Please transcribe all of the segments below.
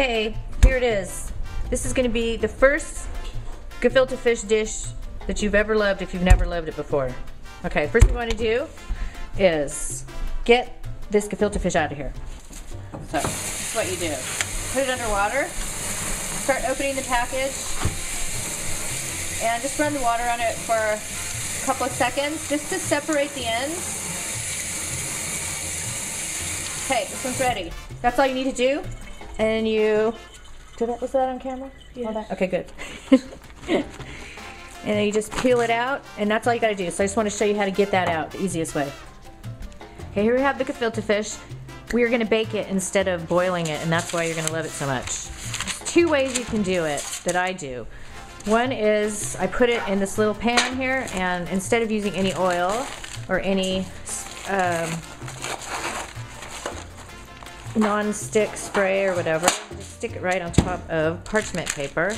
Okay, here it is. This is going to be the first gefilte fish dish that you've ever loved if you've never loved it before. Okay, first thing we want to do is get this gefilte fish out of here. So, this is what you do. Put it under water, start opening the package, and just run the water on it for a couple of seconds just to separate the ends. Okay, this one's ready. That's all you need to do. And you, was that on camera? Yeah. Okay, good. And then you just peel it out, and that's all you gotta do. So I just want to show you how to get that out the easiest way. Okay, here we have the gefilte fish. We are gonna bake it instead of boiling it, and that's why you're gonna love it so much. There's two ways you can do it that I do. One is I put it in this little pan here, and instead of using any oil or any non-stick spray or whatever, just stick it right on top of parchment paper,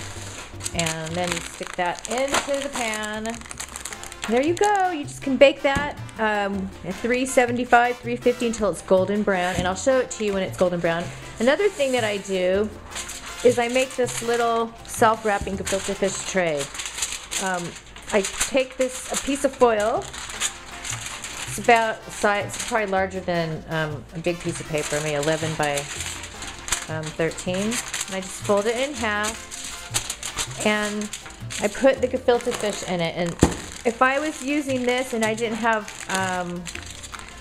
and then you stick that into the pan. There you go. You just can bake that at 375, 350 until it's golden brown, and I'll show it to you when it's golden brown. Another thing that I do is I make this little self-wrapping gefilte fish tray. I take a piece of foil. It's about size, it's probably larger than a big piece of paper, maybe 11 by 13. And I just fold it in half, and I put the gefilte fish in it. And if I was using this and I didn't have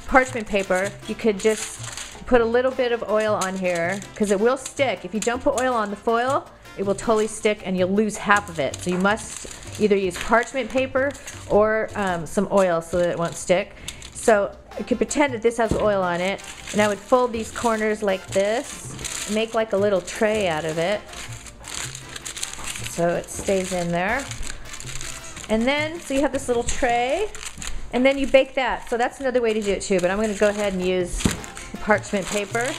parchment paper, you could just put a little bit of oil on here, because it will stick. If you don't put oil on the foil, it will totally stick and you'll lose half of it. So you must either use parchment paper or some oil so that it won't stick. So I could pretend that this has oil on it, and I would fold these corners like this, make like a little tray out of it so it stays in there. And then, so you have this little tray, and then you bake that. So that's another way to do it too, but I'm going to go ahead and use the parchment paper.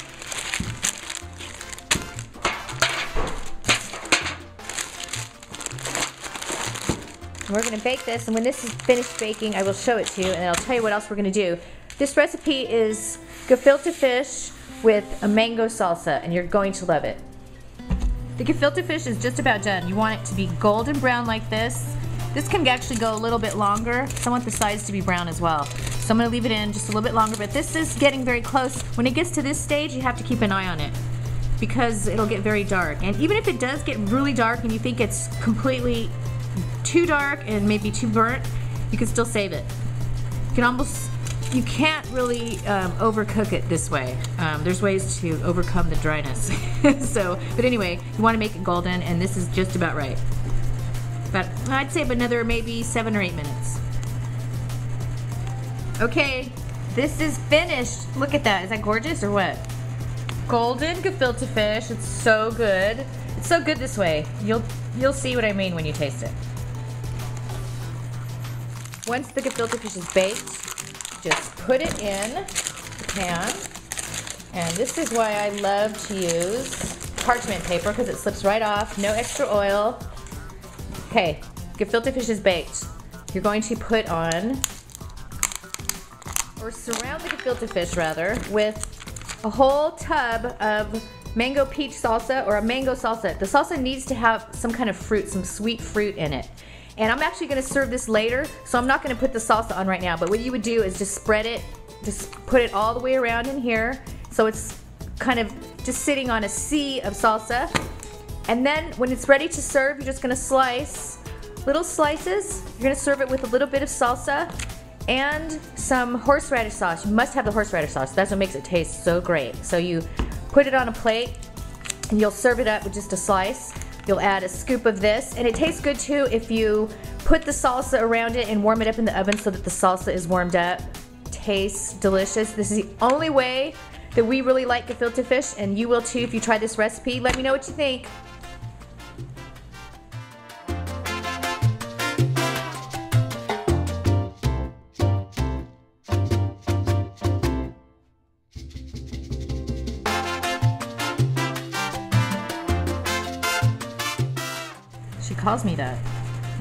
We're going to bake this, and when this is finished baking, I will show it to you, and I'll tell you what else we're going to do. This recipe is gefilte fish with a mango salsa, and you're going to love it. The gefilte fish is just about done. You want it to be golden brown like this. This can actually go a little bit longer. So I want the sides to be brown as well. So I'm going to leave it in just a little bit longer, but this is getting very close. When it gets to this stage, you have to keep an eye on it, because it'll get very dark. And even if it does get really dark and you think it's completely too dark and maybe too burnt, you can still save it. You can't really overcook it this way. There's ways to overcome the dryness. But anyway, you want to make it golden, and this is just about right. But I'd say another maybe 7 or 8 minutes. Okay, this is finished. Look at that. Is that gorgeous or what? Golden gefilte fish. It's so good. It's so good this way. You'll see what I mean when you taste it. Once the gefilte fish is baked, just put it in the pan. And this is why I love to use parchment paper, because it slips right off, no extra oil. Okay, gefilte fish is baked. You're going to put on, or surround the gefilte fish rather, with a whole tub of mango peach salsa or a mango salsa. The salsa needs to have some kind of fruit, some sweet fruit in it. And I'm actually going to serve this later, so I'm not going to put the salsa on right now. But what you would do is just spread it, just put it all the way around in here, so it's kind of just sitting on a sea of salsa. And then when it's ready to serve, you're just going to slice little slices. You're going to serve it with a little bit of salsa and some horseradish sauce. You must have the horseradish sauce. That's what makes it taste so great. So you put it on a plate, and you'll serve it up with just a slice. You'll add a scoop of this, and it tastes good too if you put the salsa around it and warm it up in the oven so that the salsa is warmed up. Tastes delicious. This is the only way that we really like gefilte fish, and you will too if you try this recipe. Let me know what you think. She calls me that.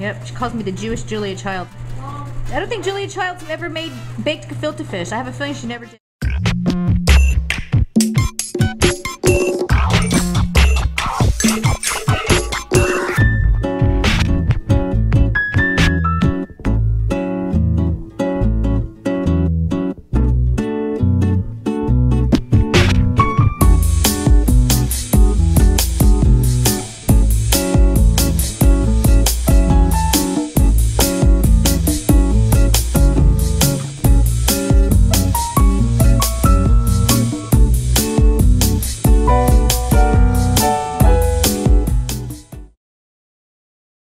Yep, she calls me the Jewish Julia Child. I don't think Julia Childs ever made baked gefilte fish. I have a feeling she never did.